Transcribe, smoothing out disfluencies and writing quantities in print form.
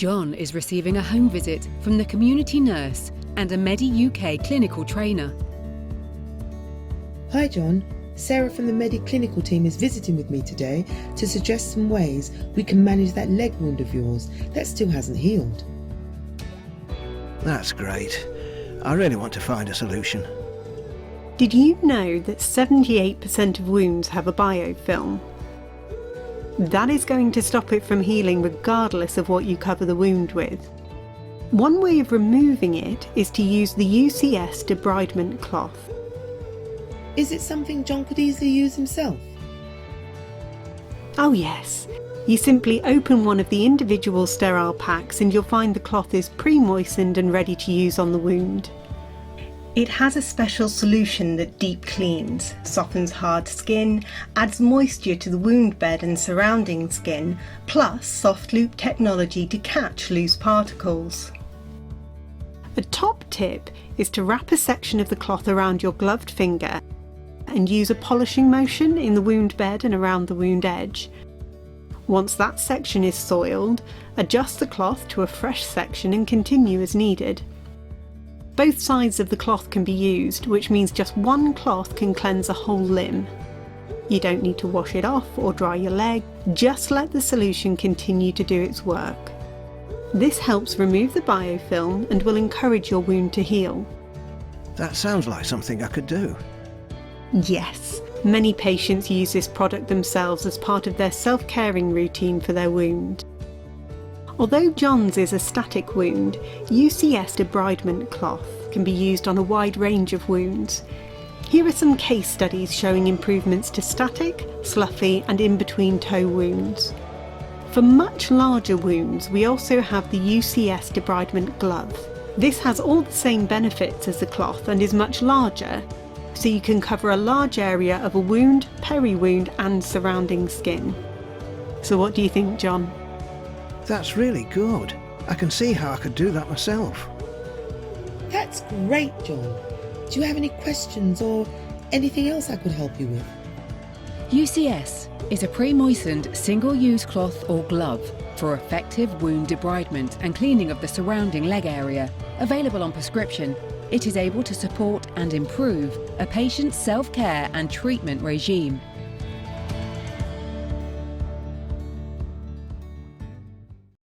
John is receiving a home visit from the community nurse and a Medi UK clinical trainer. Hi John, Sarah from the Medi clinical team is visiting with me today to suggest some ways we can manage that leg wound of yours that still hasn't healed. That's great. I really want to find a solution. Did you know that 78% of wounds have a biofilm? That is going to stop it from healing regardless of what you cover the wound with. One way of removing it is to use the UCS Debridement cloth. Is it something John could easily use himself? Oh yes, you simply open one of the individual sterile packs and you'll find the cloth is pre-moistened and ready to use on the wound. It has a special solution that deep cleans, softens hard skin, adds moisture to the wound bed and surrounding skin, plus soft loop technology to catch loose particles. A top tip is to wrap a section of the cloth around your gloved finger and use a polishing motion in the wound bed and around the wound edge. Once that section is soiled, adjust the cloth to a fresh section and continue as needed. Both sides of the cloth can be used, which means just one cloth can cleanse a whole limb. You don't need to wash it off or dry your leg, just let the solution continue to do its work. This helps remove the biofilm and will encourage your wound to heal. That sounds like something I could do. Yes, many patients use this product themselves as part of their self-caring routine for their wound. Although John's is a static wound, UCS debridement cloth can be used on a wide range of wounds. Here are some case studies showing improvements to static, sloughy and in-between toe wounds. For much larger wounds, we also have the UCS debridement glove. This has all the same benefits as the cloth and is much larger, so you can cover a large area of a wound, peri-wound and surrounding skin. So what do you think, John? That's really good. I can see how I could do that myself. That's great, John. Do you have any questions or anything else I could help you with? UCS is a pre-moistened single-use cloth or glove for effective wound debridement and cleaning of the surrounding leg area. Available on prescription, it is able to support and improve a patient's self-care and treatment regime.